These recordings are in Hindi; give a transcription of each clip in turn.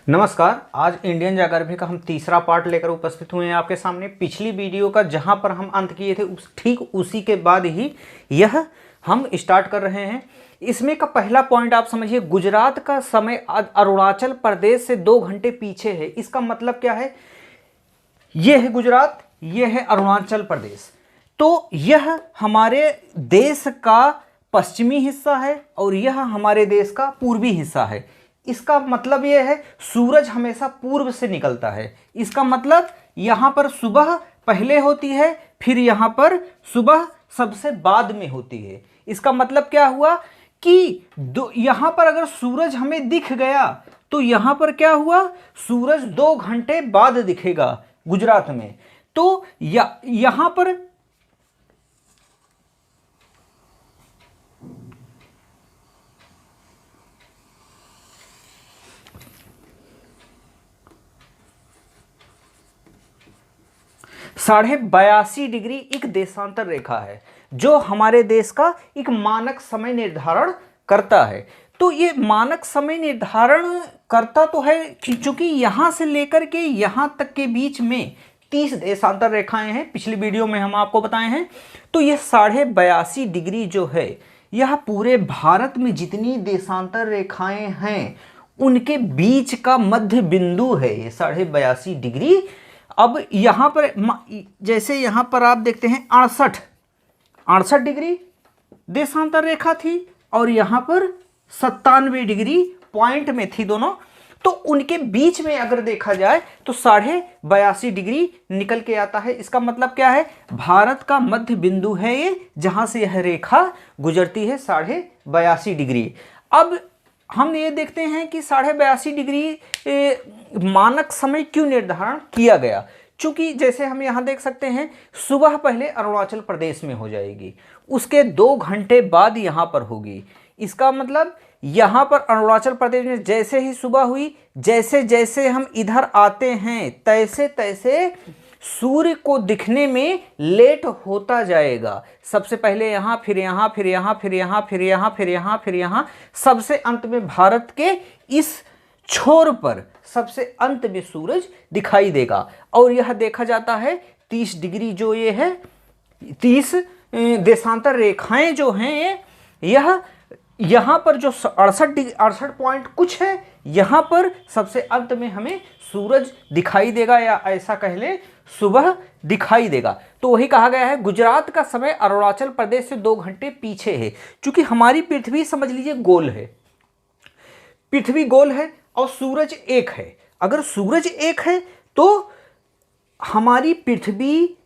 नमस्कार। आज इंडियन ज्योग्राफी का हम तीसरा पार्ट लेकर उपस्थित हुए हैं आपके सामने। पिछली वीडियो का जहां पर हम अंत किए थे ठीक उसी के बाद ही यह हम स्टार्ट कर रहे हैं। इसमें का पहला पॉइंट आप समझिए, गुजरात का समय अरुणाचल प्रदेश से 2 घंटे पीछे है। इसका मतलब क्या है? यह है गुजरात, यह है अरुणाचल प्रदेश। तो यह हमारे देश का पश्चिमी हिस्सा है और यह हमारे देश का पूर्वी हिस्सा है। इसका मतलब यह है सूरज हमेशा पूर्व से निकलता है। इसका मतलब यहां पर सुबह पहले होती है, फिर यहां पर सुबह सबसे बाद में होती है। इसका मतलब क्या हुआ कि यहां पर अगर सूरज हमें दिख गया तो यहां पर क्या हुआ, सूरज 2 घंटे बाद दिखेगा गुजरात में। तो यहां पर 82.5 डिग्री एक देशांतर रेखा है जो हमारे देश का एक मानक समय निर्धारण करता है। तो ये मानक समय निर्धारण करता तो है क्योंकि यहां से लेकर के यहां तक के बीच में 30 देशांतर रेखाएं हैं। पिछली वीडियो में हम आपको बताए हैं। तो यह 82.5 डिग्री जो है, यह पूरे भारत में जितनी देशांतर रेखाएं हैं उनके बीच का मध्य बिंदु है ये 82.5 डिग्री। अब यहां पर जैसे यहां पर आप देखते हैं 68 डिग्री देशांतर रेखा थी और यहां पर 97 डिग्री पॉइंट में थी दोनों। तो उनके बीच में अगर देखा जाए तो 82.5 डिग्री निकल के आता है। इसका मतलब क्या है? भारत का मध्य बिंदु है ये, जहां से यह रेखा गुजरती है 82.5 डिग्री। अब हम ये देखते हैं कि 82.5 डिग्री मानक समय क्यों निर्धारण किया गया। चूंकि जैसे हम यहां देख सकते हैं, सुबह पहले अरुणाचल प्रदेश में हो जाएगी, उसके 2 घंटे बाद यहां पर होगी। इसका मतलब यहां पर अरुणाचल प्रदेश में जैसे ही सुबह हुई, जैसे जैसे हम इधर आते हैं तैसे तैसे सूर्य को दिखने में लेट होता जाएगा। सबसे पहले यहां, फिर यहां, फिर यहां, फिर यहां, फिर यहां, फिर यहां, फिर यहां, सबसे अंत में भारत के इस छोर पर सबसे अंत में सूरज दिखाई देगा। और यह देखा जाता है 30 डिग्री जो ये है, 30 देशांतर रेखाएं जो हैं, यह यहां पर जो 68 पॉइंट कुछ है, यहां पर सबसे अंत में हमें सूरज दिखाई देगा, या ऐसा कह ले सुबह दिखाई देगा। तो वही कहा गया है गुजरात का समय अरुणाचल प्रदेश से 2 घंटे पीछे है। क्योंकि हमारी पृथ्वी समझ लीजिए गोल है, पृथ्वी गोल है और सूरज एक है। अगर सूरज एक है तो हमारी पृथ्वी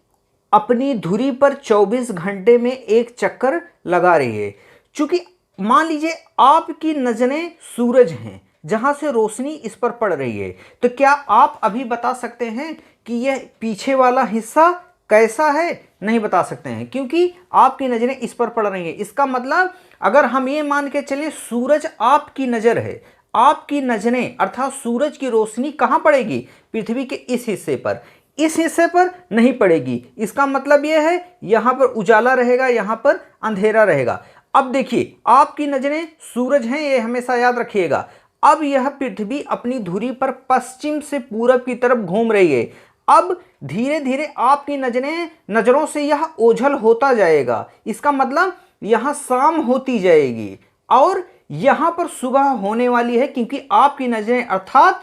अपनी धुरी पर 24 घंटे में एक चक्कर लगा रही है। क्योंकि मान लीजिए आपकी नजरें सूरज हैं, जहां से रोशनी इस पर पड़ रही है, तो क्या आप अभी बता सकते हैं कि यह पीछे वाला हिस्सा कैसा है? नहीं बता सकते हैं, क्योंकि आपकी नजरें इस पर पड़ रही हैं। इसका मतलब अगर हम ये मान के चलें सूरज आपकी नजर है, आपकी नजरें अर्थात सूरज की रोशनी कहां पड़ेगी? पृथ्वी के इस हिस्से पर, इस हिस्से पर नहीं पड़ेगी। इसका मतलब यह है यहां पर उजाला रहेगा, यहां पर अंधेरा रहेगा। अब देखिए, आपकी नजरें सूरज हैं, ये हमेशा याद रखिएगा। अब यह पृथ्वी अपनी धुरी पर पश्चिम से पूरब की तरफ घूम रही है। अब धीरे धीरे आपकी नजरों से यह ओझल होता जाएगा। इसका मतलब यहां शाम होती जाएगी और यहां पर सुबह होने वाली है, क्योंकि आपकी नजरें अर्थात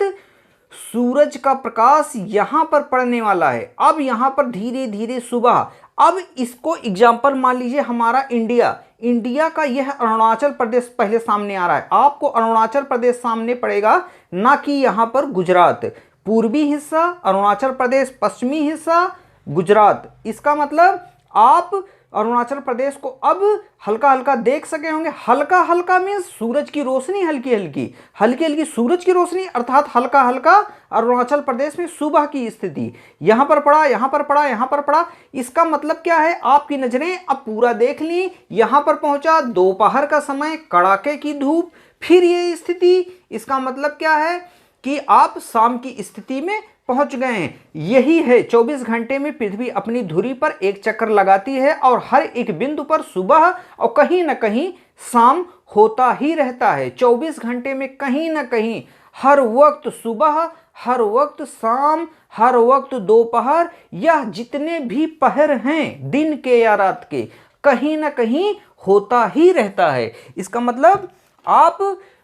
सूरज का प्रकाश यहां पर पड़ने वाला है। अब यहां पर धीरे धीरे सुबह। अब इसको एग्जाम्पल मान लीजिए हमारा इंडिया का यह अरुणाचल प्रदेश पहले सामने आ रहा है। आपको अरुणाचल प्रदेश सामने पड़ेगा, ना कि यहां पर गुजरात। पूर्वी हिस्सा अरुणाचल प्रदेश, पश्चिमी हिस्सा गुजरात। इसका मतलब आप अरुणाचल प्रदेश को अब हल्का हल्का देख सके होंगे। हल्का हल्का में सूरज की रोशनी हल्की हल्की, हल्की हल्की सूरज की रोशनी अर्थात हल्का हल्का अरुणाचल प्रदेश में सुबह की स्थिति। यहां पर पड़ा, यहां पर पड़ा, यहां पर पड़ा। इसका मतलब क्या है? आपकी नजरें अब पूरा देख ली, यहां पर पहुंचा दोपहर का समय, कड़ाके की धूप, फिर ये स्थिति। इसका मतलब क्या है कि आप शाम की स्थिति में पहुंच गए हैं। यही है 24 घंटे में पृथ्वी अपनी धुरी पर एक चक्कर लगाती है और हर एक बिंदु पर सुबह और कहीं ना कहीं शाम होता ही रहता है। 24 घंटे में कहीं ना कहीं हर वक्त सुबह, हर वक्त शाम, हर वक्त दोपहर, यह जितने भी पहर हैं दिन के या रात के, कहीं ना कहीं होता ही रहता है। इसका मतलब आप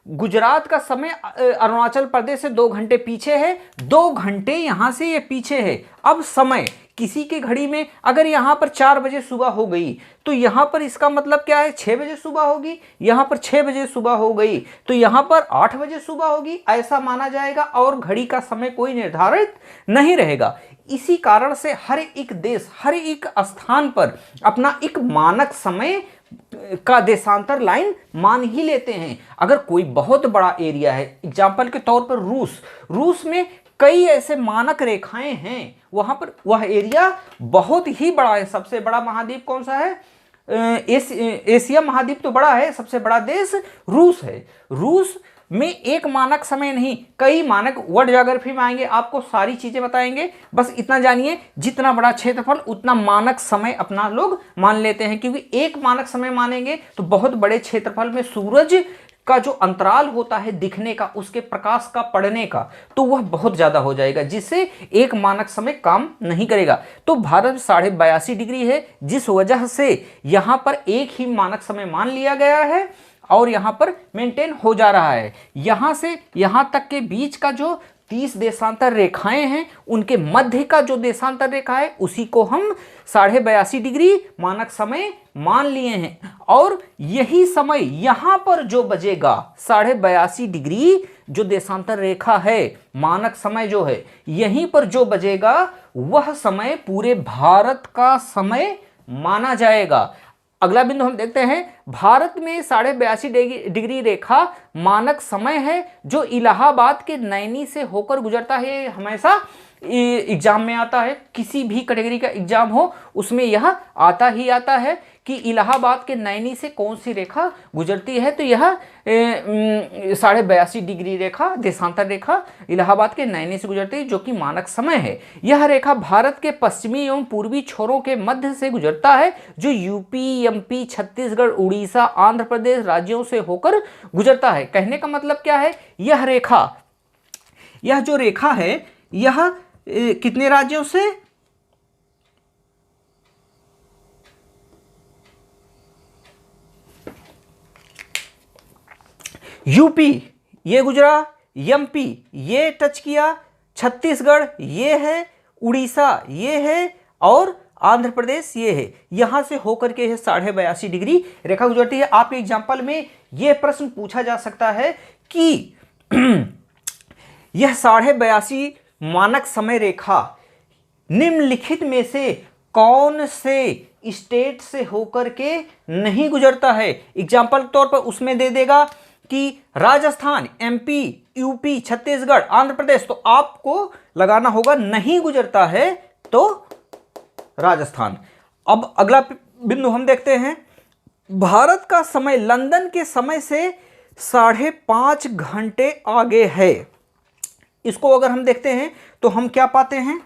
गुजरात का समय अरुणाचल प्रदेश से 2 घंटे पीछे है, 2 घंटे यहां से ये पीछे है। अब समय किसी के घड़ी में अगर यहां पर 4 बजे सुबह हो गई तो यहां पर इसका मतलब क्या है, 6 बजे सुबह होगी। यहां पर 6 बजे सुबह हो गई तो यहां पर 8 बजे सुबह होगी, ऐसा माना जाएगा और घड़ी का समय कोई निर्धारित नहीं रहेगा। इसी कारण से हर एक देश, हर एक स्थान पर अपना एक मानक समय का देशांतर लाइन मान ही लेते हैं। अगर कोई बहुत बड़ा एरिया है, एग्जाम्पल के तौर पर रूस में कई ऐसे मानक रेखाएं हैं, वहां पर वह एरिया बहुत ही बड़ा है। सबसे बड़ा महाद्वीप कौन सा है? एशिया महाद्वीप तो बड़ा है, सबसे बड़ा देश रूस है। रूस में एक मानक समय नहीं, कई मानक, वर्ल्ड ज्योग्राफी में आएंगे आपको सारी चीजें बताएंगे। बस इतना जानिए, जितना बड़ा क्षेत्रफल उतना मानक समय अपना लोग मान लेते हैं, क्योंकि एक मानक समय मानेंगे तो बहुत बड़े क्षेत्रफल में सूरज का जो अंतराल होता है दिखने का, उसके प्रकाश का पड़ने का, तो वह बहुत ज्यादा हो जाएगा, जिससे एक मानक समय काम नहीं करेगा। तो भारत 82.5 डिग्री है, जिस वजह से यहां पर एक ही मानक समय मान लिया गया है और यहां पर मेंटेन हो जा रहा है। यहां से यहां तक के बीच का जो 30 देशांतर रेखाएं हैं, उनके मध्य का जो देशांतर रेखा है उसी को हम 82.5 डिग्री मानक समय मान लिए हैं। और यही समय यहां पर जो बजेगा, 82.5 डिग्री जो देशांतर रेखा है, मानक समय जो है, यहीं पर जो बजेगा वह समय पूरे भारत का समय माना जाएगा। अगला बिंदु हम देखते हैं, भारत में 82.5 डिग्री रेखा मानक समय है जो इलाहाबाद के नैनी से होकर गुजरता है। हमेशा एग्जाम में आता है, किसी भी कैटेगरी का एग्जाम हो उसमें यह आता ही आता है कि इलाहाबाद के नैनी से कौन सी रेखा गुजरती है। तो यह 82.5 डिग्री रेखा, देशांतर रेखा इलाहाबाद के नैनी से गुजरती है, जो कि मानक समय है। यह रेखा भारत के पश्चिमी एवं पूर्वी छोरों के मध्य से गुजरता है, जो यूपी, एमपी, छत्तीसगढ़, उड़ीसा, आंध्र प्रदेश राज्यों से होकर गुजरता है। कहने का मतलब क्या है, यह रेखा, यह जो रेखा है, यह कितने राज्यों से, यूपी ये गुजरा, एमपी ये टच किया, छत्तीसगढ़ ये है, उड़ीसा ये है और आंध्र प्रदेश ये है। यहां से होकर के 82.5 डिग्री रेखा गुजरती है। आपके एग्जाम्पल में यह प्रश्न पूछा जा सकता है कि यह 82.5 मानक समय रेखा निम्नलिखित में से कौन से स्टेट से होकर के नहीं गुजरता है। एग्जाम्पल के तौर पर उसमें दे देगा कि राजस्थान, एमपी, यूपी, छत्तीसगढ़, आंध्र प्रदेश, तो आपको लगाना होगा नहीं गुजरता है तो राजस्थान। अब अगला बिंदु हम देखते हैं, भारत का समय लंदन के समय से 5.5 घंटे आगे है। इसको अगर हम देखते हैं तो हम क्या पाते हैं,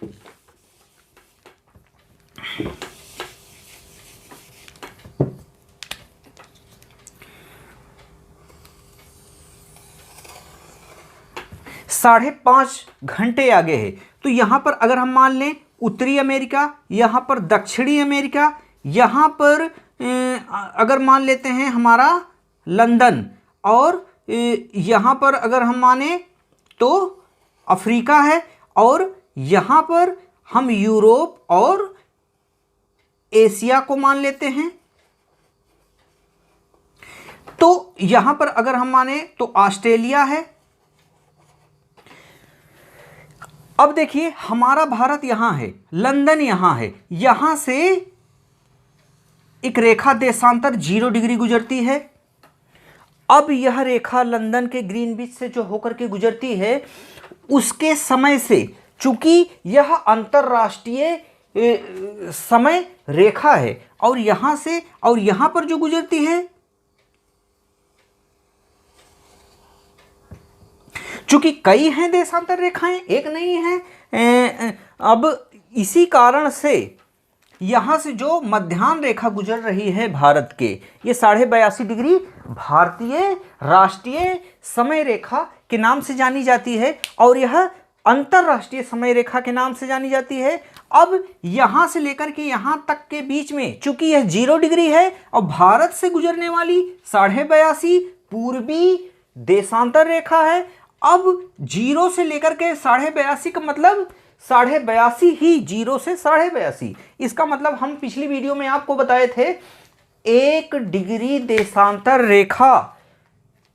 साढ़े 5 घंटे आगे है। तो यहां पर अगर हम मान लें उत्तरी अमेरिका, यहां पर दक्षिणी अमेरिका, यहां पर अगर मान लेते हैं हमारा लंदन, और यहां पर अगर हम माने तो अफ्रीका है, और यहां पर हम यूरोप और एशिया को मान लेते हैं। तो यहां पर अगर हम माने तो ऑस्ट्रेलिया है। अब देखिए हमारा भारत यहां है, लंदन यहां है, यहां से एक रेखा देशांतर 0 डिग्री गुजरती है। अब यह रेखा लंदन के ग्रीनविच से जो होकर के गुजरती है, उसके समय से, चूंकि यह अंतरराष्ट्रीय समय रेखा है, और यहां से और यहां पर जो गुजरती है, चूंकि कई हैं देशांतर रेखाएं, एक नहीं है। अब इसी कारण से यहां से जो मध्याह्न रेखा गुजर रही है भारत के, ये 82.5 डिग्री भारतीय राष्ट्रीय समय रेखा के नाम से जानी जाती है और यह अंतरराष्ट्रीय समय रेखा के नाम से जानी जाती है। अब यहां से लेकर के यहां तक के बीच में चूंकि यह 0 डिग्री है और भारत से गुजरने वाली 82.5 पूर्वी देशांतर रेखा है। अब 0 से लेकर के 82.5 का मतलब 82.5 ही, 0 से 82.5, इसका मतलब हम पिछली वीडियो में आपको बताए थे 1 डिग्री देशांतर रेखा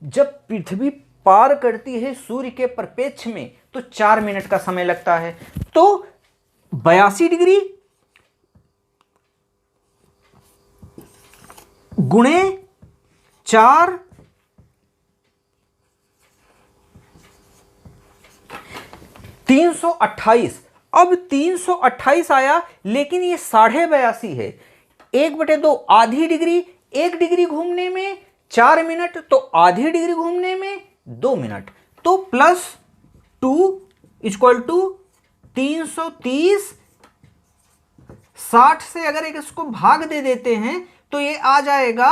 जब पृथ्वी पार करती है सूर्य के परिप्रेक्ष्य में तो 4 मिनट का समय लगता है। तो 82 डिग्री गुणे 4 328। अब 328 आया, लेकिन ये 82.5 है। 1/2 आधी डिग्री, 1 डिग्री घूमने में 4 मिनट, तो आधी डिग्री घूमने में 2 मिनट, तो +2 = 330। 60 से अगर एक इसको भाग दे देते हैं तो ये आ जाएगा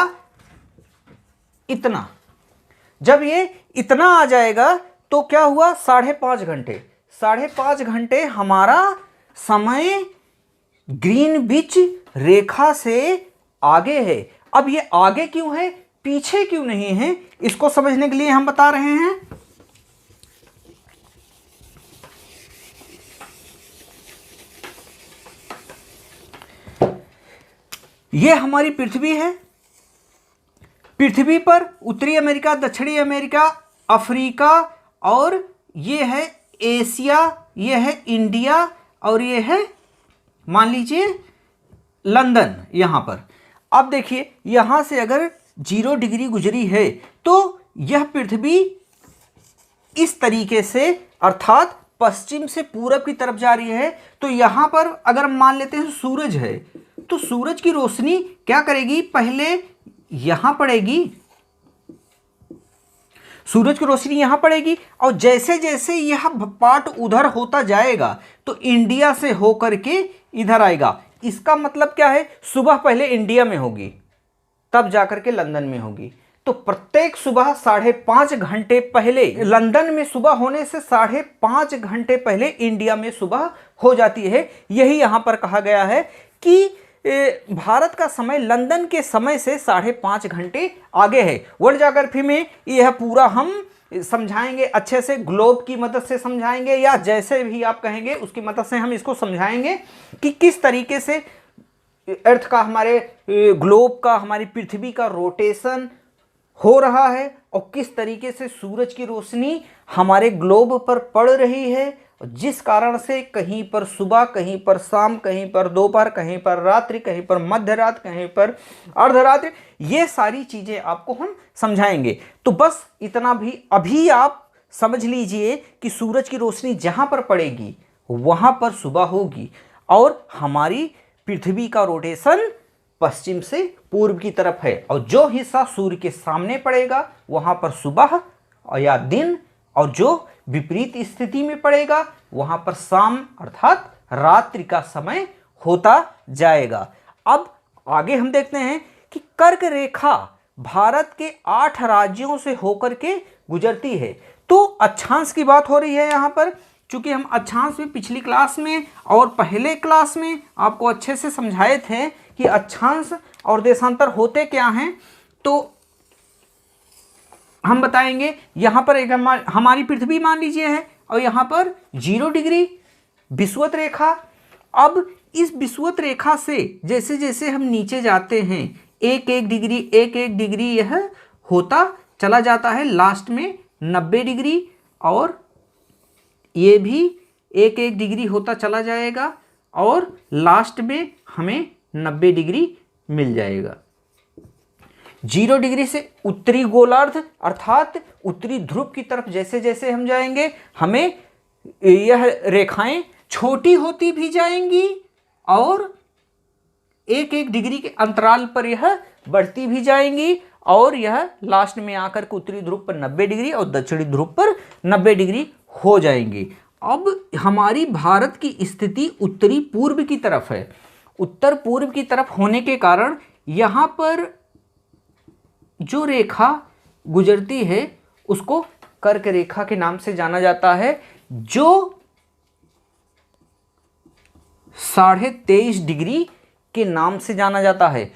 इतना। जब ये इतना आ जाएगा तो क्या हुआ, 5.5 घंटे। 5.5 घंटे हमारा समय ग्रीनविच रेखा से आगे है। अब ये आगे क्यों है, पीछे क्यों नहीं है, इसको समझने के लिए हम बता रहे हैं। ये हमारी पृथ्वी है। पृथ्वी पर उत्तरी अमेरिका, दक्षिणी अमेरिका, अफ्रीका और ये है एशिया, ये है इंडिया और ये है मान लीजिए लंदन यहां पर। अब देखिए यहां से अगर 0 डिग्री गुजरी है तो यह पृथ्वी इस तरीके से अर्थात पश्चिम से पूरब की तरफ जा रही है। तो यहां पर अगर मान लेते हैं सूरज है तो सूरज की रोशनी क्या करेगी, पहले यहां पड़ेगी, सूरज की रोशनी यहां पड़ेगी और जैसे जैसे यह पार्ट उधर होता जाएगा तो इंडिया से होकर के इधर आएगा। इसका मतलब क्या है, सुबह पहले इंडिया में होगी तब जाकर के लंदन में होगी। तो प्रत्येक सुबह 5.5 घंटे पहले, लंदन में सुबह होने से 5.5 घंटे पहले इंडिया में सुबह हो जाती है। यही यहां पर कहा गया है कि भारत का समय लंदन के समय से 5.5 घंटे आगे है। वर्ल्ड ज्योग्राफी में यह पूरा हम समझाएंगे, अच्छे से ग्लोब की मदद से समझाएंगे या जैसे भी आप कहेंगे उसकी मदद से हम इसको समझाएंगे कि किस तरीके से अर्थ का, हमारे ग्लोब का, हमारी पृथ्वी का रोटेशन हो रहा है और किस तरीके से सूरज की रोशनी हमारे ग्लोब पर पड़ रही है, जिस कारण से कहीं पर सुबह, कहीं पर शाम, कहीं पर दोपहर, कहीं पर रात्रि, कहीं पर मध्य रात, कहीं पर अर्धरात्रि, ये सारी चीज़ें आपको हम समझाएंगे। तो बस इतना भी अभी आप समझ लीजिए कि सूरज की रोशनी जहाँ पर पड़ेगी वहाँ पर सुबह होगी और हमारी पृथ्वी का रोटेशन पश्चिम से पूर्व की तरफ है और जो हिस्सा सूर्य के सामने पड़ेगा वहाँ पर सुबह या दिन और जो विपरीत स्थिति में पड़ेगा वहां पर शाम अर्थात रात्रि का समय होता जाएगा। अब आगे हम देखते हैं कि कर्क रेखा भारत के 8 राज्यों से होकर के गुजरती है। तो अक्षांश की बात हो रही है यहाँ पर, चूंकि हम अक्षांश में पिछली क्लास में और पहले क्लास में आपको अच्छे से समझाए थे कि अक्षांश और देशांतर होते क्या हैं, तो हम बताएंगे। यहां पर एक हमारी पृथ्वी मान लीजिए है और यहां पर 0 डिग्री विषुवत रेखा। अब इस विषुवत रेखा से जैसे जैसे हम नीचे जाते हैं 1-1 डिग्री 1-1 डिग्री यह होता चला जाता है, लास्ट में 90 डिग्री और ये भी 1-1 डिग्री होता चला जाएगा और लास्ट में हमें 90 डिग्री मिल जाएगा। 0 डिग्री से उत्तरी गोलार्ध अर्थात उत्तरी ध्रुव की तरफ जैसे जैसे हम जाएंगे हमें यह रेखाएं छोटी होती भी जाएंगी और 1-1 डिग्री के अंतराल पर यह बढ़ती भी जाएंगी और यह लास्ट में आकर के उत्तरी ध्रुव पर 90 डिग्री और दक्षिणी ध्रुव पर 90 डिग्री हो जाएंगी। अब हमारी भारत की स्थिति उत्तरी पूर्व की तरफ है। उत्तर पूर्व की तरफ होने के कारण यहाँ पर जो रेखा गुजरती है उसको कर्क रेखा के नाम से जाना जाता है, जो 23.5 डिग्री के नाम से जाना जाता है।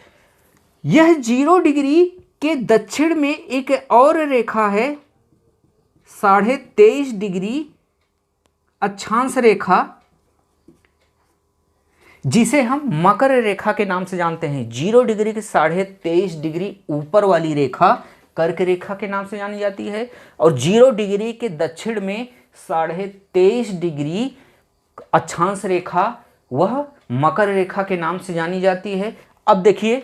यह 0 डिग्री के दक्षिण में एक और रेखा है 23.5 डिग्री अक्षांश रेखा, जिसे हम मकर रेखा के नाम से जानते हैं। 0 डिग्री के 23.5 डिग्री ऊपर वाली रेखा कर्क रेखा के नाम से जानी जाती है, और 0 डिग्री के दक्षिण में 23.5 डिग्री अक्षांश रेखा वह मकर रेखा के नाम से जानी जाती है। अब देखिए,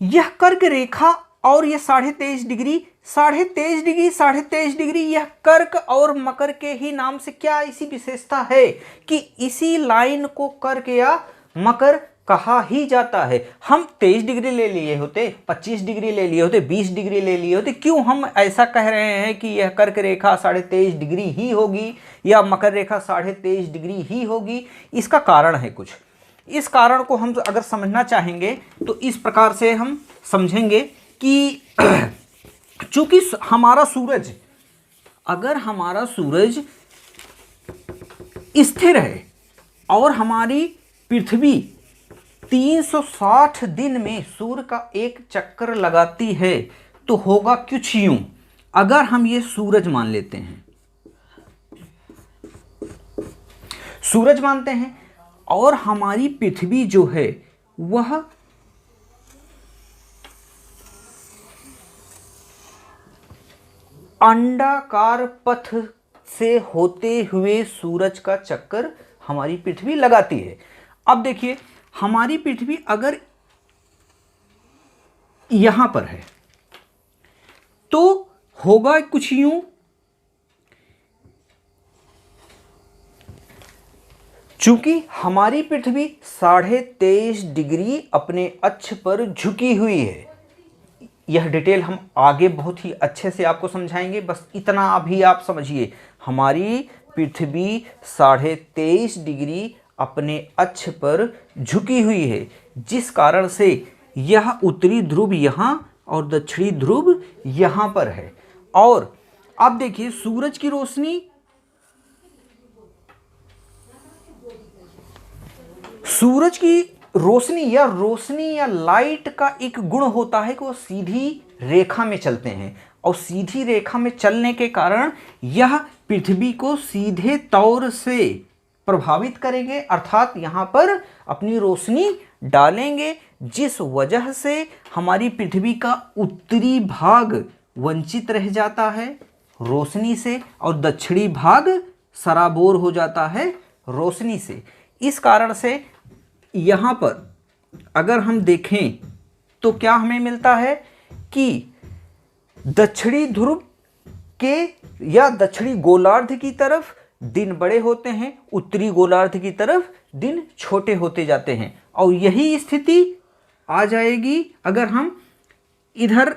यह कर्क रेखा और यह 23.5 डिग्री, 23.5 डिग्री यह कर्क और मकर के ही नाम से क्या ऐसी विशेषता है कि इसी लाइन को कर्क या मकर कहा ही जाता है। हम 23 डिग्री ले लिए होते, 25 डिग्री ले लिए होते, 20 डिग्री ले लिए होते, क्यों हम ऐसा कह रहे हैं कि यह कर्क रेखा 23.5 डिग्री ही होगी या मकर रेखा 23.5 डिग्री ही होगी? इसका कारण है कुछ। इस कारण को हम अगर समझना चाहेंगे तो इस प्रकार से हम समझेंगे कि चूंकि हमारा सूरज, अगर हमारा सूरज स्थिर है और हमारी पृथ्वी 360 दिन में सूर्य का एक चक्कर लगाती है, तो होगा कुछ यूं। अगर हम ये सूरज मान लेते हैं, सूरज मानते हैं, और हमारी पृथ्वी जो है वह अंडाकार पथ से होते हुए सूरज का चक्कर हमारी पृथ्वी लगाती है। अब देखिए, हमारी पृथ्वी अगर यहां पर है तो होगा कुछ यूं। चूंकि हमारी पृथ्वी 23.5 डिग्री अपने अक्ष पर झुकी हुई है, यह डिटेल हम आगे बहुत ही अच्छे से आपको समझाएंगे, बस इतना अभी आप समझिए। हमारी पृथ्वी 23.5 डिग्री अपने अक्ष पर झुकी हुई है, जिस कारण से यह उत्तरी ध्रुव यहाँ और दक्षिणी ध्रुव यहाँ पर है। और अब देखिए, सूरज की रोशनी, सूरज की रोशनी या लाइट का एक गुण होता है कि वो सीधी रेखा में चलते हैं, और सीधी रेखा में चलने के कारण यह पृथ्वी को सीधे तौर से प्रभावित करेंगे, अर्थात यहाँ पर अपनी रोशनी डालेंगे, जिस वजह से हमारी पृथ्वी का उत्तरी भाग वंचित रह जाता है रोशनी से, और दक्षिणी भाग सराबोर हो जाता है रोशनी से। इस कारण से यहाँ पर अगर हम देखें तो क्या हमें मिलता है कि दक्षिणी ध्रुव के या दक्षिणी गोलार्ध की तरफ दिन बड़े होते हैं, उत्तरी गोलार्ध की तरफ दिन छोटे होते जाते हैं। और यही स्थिति आ जाएगी अगर हम इधर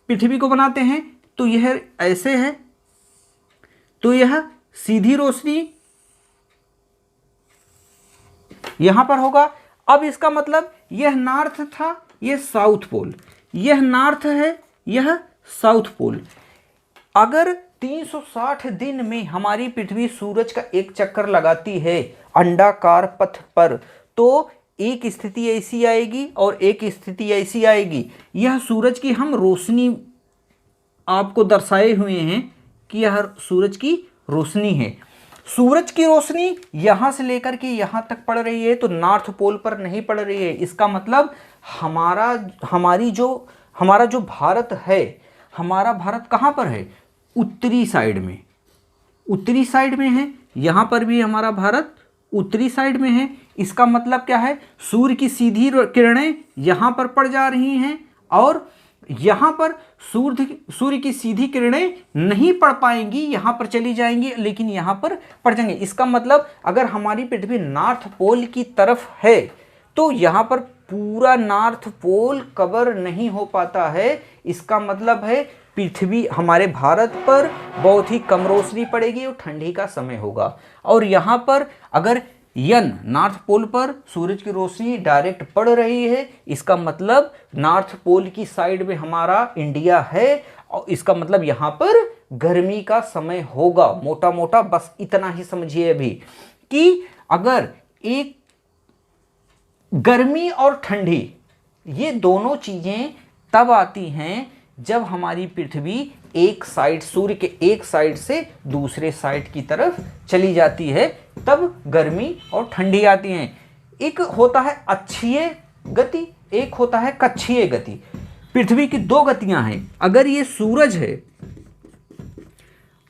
पृथ्वी को बनाते हैं, तो यह ऐसे है, तो यह सीधी रोशनी यहां पर होगा। अब इसका मतलब यह नॉर्थ था, यह साउथ पोल, यह नॉर्थ है, यह साउथ पोल। अगर 360 दिन में हमारी पृथ्वी सूरज का एक चक्कर लगाती है अंडाकार पथ पर, तो एक स्थिति ऐसी आएगी और एक स्थिति ऐसी आएगी। यह सूरज की हम रोशनी आपको दर्शाए हुए हैं कि यह सूरज की रोशनी है। सूरज की रोशनी यहां से लेकर के यहां तक पड़ रही है, तो नॉर्थ पोल पर नहीं पड़ रही है। इसका मतलब हमारा जो भारत है, हमारा भारत कहां पर है? उत्तरी साइड में, उत्तरी साइड में है। यहां पर भी हमारा भारत उत्तरी साइड में है। इसका मतलब क्या है? सूर्य की सीधी किरणें यहां पर पड़ जा रही हैं, और यहां पर सूर्य की सीधी किरणें नहीं पड़ पाएंगी, यहां पर चली जाएंगी, लेकिन यहां पर पड़ जाएंगी। इसका मतलब अगर हमारी पृथ्वी नॉर्थ पोल की तरफ है, तो यहां पर पूरा नॉर्थ पोल कवर नहीं हो पाता है। इसका मतलब है पृथ्वी, हमारे भारत पर बहुत ही कम रोशनी पड़ेगी और ठंडी का समय होगा। और यहाँ पर अगर नॉर्थ पोल पर सूरज की रोशनी डायरेक्ट पड़ रही है, इसका मतलब नॉर्थ पोल की साइड में हमारा इंडिया है, और इसका मतलब यहाँ पर गर्मी का समय होगा, मोटा मोटा बस इतना ही समझिए अभी कि अगर एक गर्मी और ठंडी ये दोनों चीज़ें तब आती हैं जब हमारी पृथ्वी एक साइड, सूर्य के एक साइड से दूसरे साइड की तरफ चली जाती है, तब गर्मी और ठंडी आती हैं। एक होता है अक्षीय गति, एक होता है कक्षीय गति। पृथ्वी की दो गतियां हैं। अगर ये सूरज है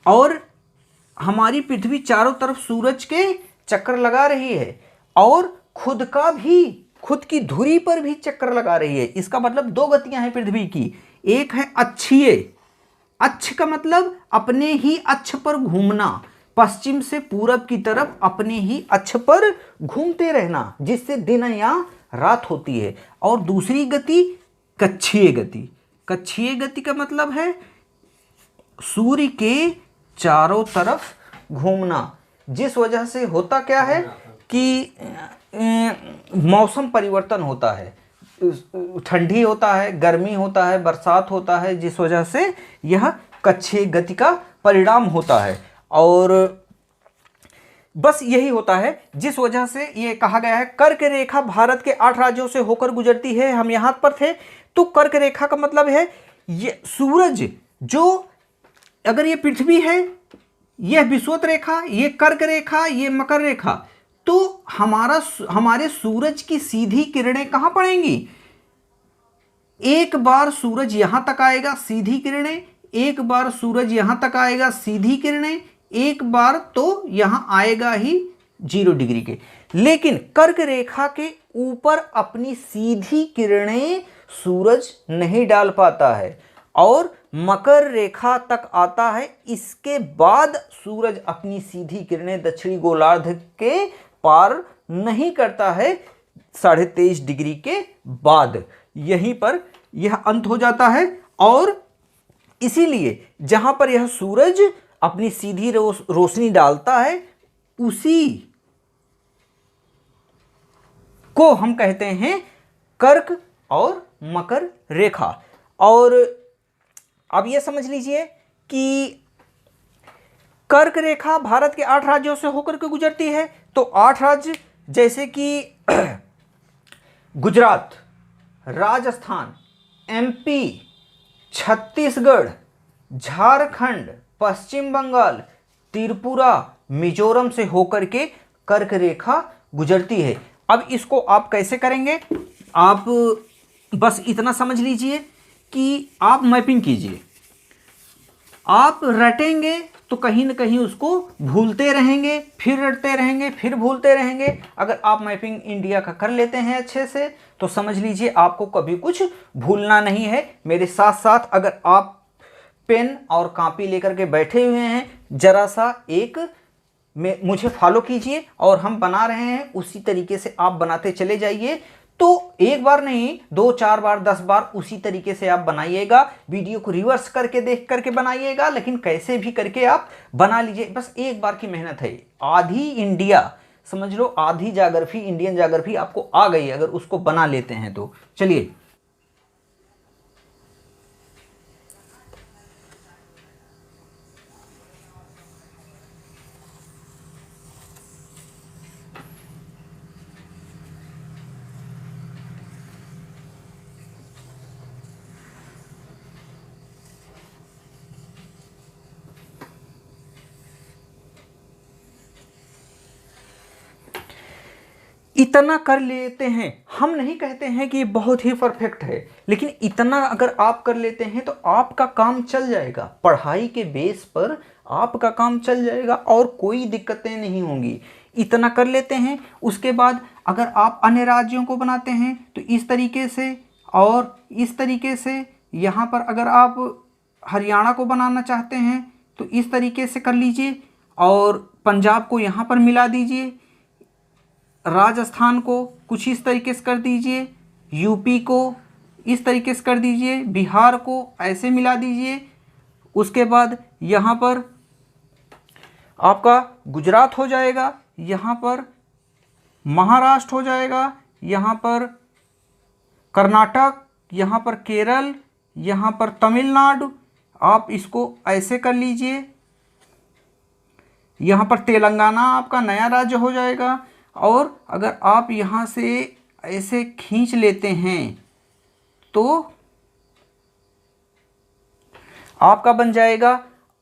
और हमारी पृथ्वी चारों तरफ सूरज के चक्कर लगा रही है और खुद का भी, खुद की धुरी पर भी चक्कर लगा रही है, इसका मतलब दो गतियां हैं पृथ्वी की। एक है अक्षीय, अक्ष का मतलब अपने ही अक्ष पर घूमना, पश्चिम से पूरब की तरफ अपने ही अक्ष पर घूमते रहना, जिससे दिन या रात होती है। और दूसरी गति कक्षीय गति। कक्षीय गति का मतलब है सूर्य के चारों तरफ घूमना, जिस वजह से होता क्या है कि मौसम परिवर्तन होता है, ठंडी होता है, गर्मी होता है, बरसात होता है, जिस वजह से यह कक्षीय गति का परिणाम होता है। और बस यही होता है जिस वजह से ये कहा गया है कर्क रेखा भारत के 8 राज्यों से होकर गुजरती है। हम यहाँ पर थे तो कर्क रेखा का मतलब है ये सूरज, जो अगर ये पृथ्वी है, यह विषुवत रेखा, ये कर्क रेखा, ये मकर रेखा, तो हमारे सूरज की सीधी किरणें कहाँ पड़ेंगी? एक बार सूरज यहां तक आएगा सीधी किरणें, एक बार सूरज यहां तक आएगा सीधी किरणें, एक बार तो यहां आएगा ही 0 डिग्री के। लेकिन कर्क रेखा के ऊपर अपनी सीधी किरणें सूरज नहीं डाल पाता है और मकर रेखा तक आता है। इसके बाद सूरज अपनी सीधी किरणें दक्षिणी गोलार्ध के पार नहीं करता है 23.5 डिग्री के बाद। यहीं पर यह अंत हो जाता है और इसीलिए जहां पर यह सूरज अपनी सीधी रोशनी डालता है उसी को हम कहते हैं कर्क और मकर रेखा। और अब यह समझ लीजिए कि कर्क रेखा भारत के 8 राज्यों से होकर के गुजरती है। तो 8 राज्य जैसे कि गुजरात, राजस्थान, एमपी, छत्तीसगढ़, झारखंड, पश्चिम बंगाल, त्रिपुरा, मिजोरम से होकर के कर्क रेखा गुजरती है। अब इसको आप कैसे करेंगे? आप बस इतना समझ लीजिए कि आप मैपिंग कीजिए। आप रटेंगे तो कहीं ना कहीं उसको भूलते रहेंगे, फिर रटते रहेंगे, फिर भूलते रहेंगे। अगर आप मैपिंग इंडिया का कर लेते हैं अच्छे से तो समझ लीजिए आपको कभी कुछ भूलना नहीं है। मेरे साथ साथ अगर आप पेन और कॉपी लेकर के बैठे हुए हैं, जरा सा एक मुझे फॉलो कीजिए और हम बना रहे हैं उसी तरीके से आप बनाते चले जाइए। तो एक बार नहीं, 2 4 बार 10 बार उसी तरीके से आप बनाइएगा। वीडियो को रिवर्स करके देख करके बनाइएगा, लेकिन कैसे भी करके आप बना लीजिए। बस एक बार की मेहनत है। आधी इंडिया समझ लो, आधी ज्योग्राफी, इंडियन ज्योग्राफी आपको आ गई अगर उसको बना लेते हैं तो। चलिए इतना कर लेते हैं, हम नहीं कहते हैं कि ये बहुत ही परफेक्ट है, लेकिन इतना अगर आप कर लेते हैं तो आपका काम चल जाएगा। पढ़ाई के बेस पर आपका काम चल जाएगा और कोई दिक्कतें नहीं होंगी। इतना कर लेते हैं। उसके बाद अगर आप अन्य राज्यों को बनाते हैं तो इस तरीके से और इस तरीके से। यहाँ पर अगर आप हरियाणा को बनाना चाहते हैं तो इस तरीके से कर लीजिए और पंजाब को यहाँ पर मिला दीजिए, राजस्थान को कुछ इस तरीके से कर दीजिए, यूपी को इस तरीके से कर दीजिए, बिहार को ऐसे मिला दीजिए। उसके बाद यहाँ पर आपका गुजरात हो जाएगा, यहाँ पर महाराष्ट्र हो जाएगा, यहाँ पर कर्नाटक, यहाँ पर केरल, यहाँ पर तमिलनाडु, आप इसको ऐसे कर लीजिए, यहाँ पर तेलंगाना आपका नया राज्य हो जाएगा। और अगर आप यहाँ से ऐसे खींच लेते हैं तो आपका बन जाएगा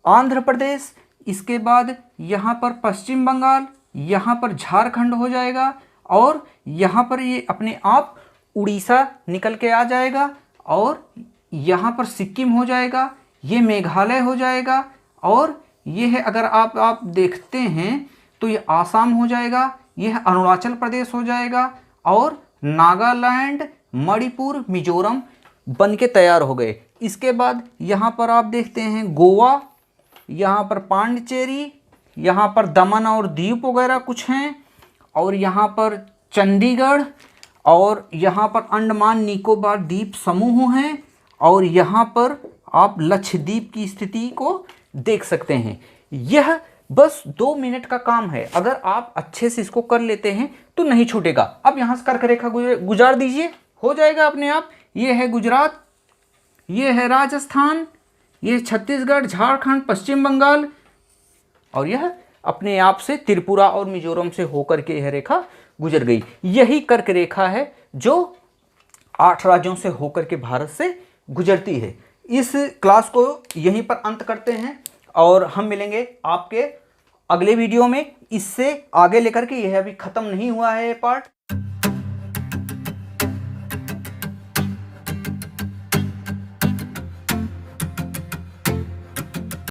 आंध्र प्रदेश। इसके बाद यहाँ पर पश्चिम बंगाल, यहाँ पर झारखंड हो जाएगा, और यहाँ पर ये अपने आप उड़ीसा निकल के आ जाएगा, और यहाँ पर सिक्किम हो जाएगा, ये मेघालय हो जाएगा, और ये है अगर आप देखते हैं तो ये आसाम हो जाएगा, यह अरुणाचल प्रदेश हो जाएगा, और नागालैंड, मणिपुर, मिजोरम बन के तैयार हो गए। इसके बाद यहाँ पर आप देखते हैं गोवा, यहाँ पर पांडिचेरी, यहाँ पर दमन और दीव वगैरह कुछ हैं, और यहाँ पर चंडीगढ़, और यहाँ पर अंडमान निकोबार द्वीप समूह हैं, और यहाँ पर आप लक्षद्वीप की स्थिति को देख सकते हैं। यह बस 2 मिनट का काम है, अगर आप अच्छे से इसको कर लेते हैं तो नहीं छूटेगा। अब यहाँ से कर्क रेखा गुजार दीजिए, हो जाएगा अपने आप। ये है गुजरात, ये है राजस्थान, ये छत्तीसगढ़, झारखंड, पश्चिम बंगाल, और यह अपने आप से त्रिपुरा और मिजोरम से होकर के यह रेखा गुजर गई। यही कर्क रेखा है जो 8 राज्यों से होकर के भारत से गुजरती है। इस क्लास को यहीं पर अंत करते हैं, और हम मिलेंगे आपके अगले वीडियो में इससे आगे लेकर के। यह अभी ख़त्म नहीं हुआ है ये पार्ट।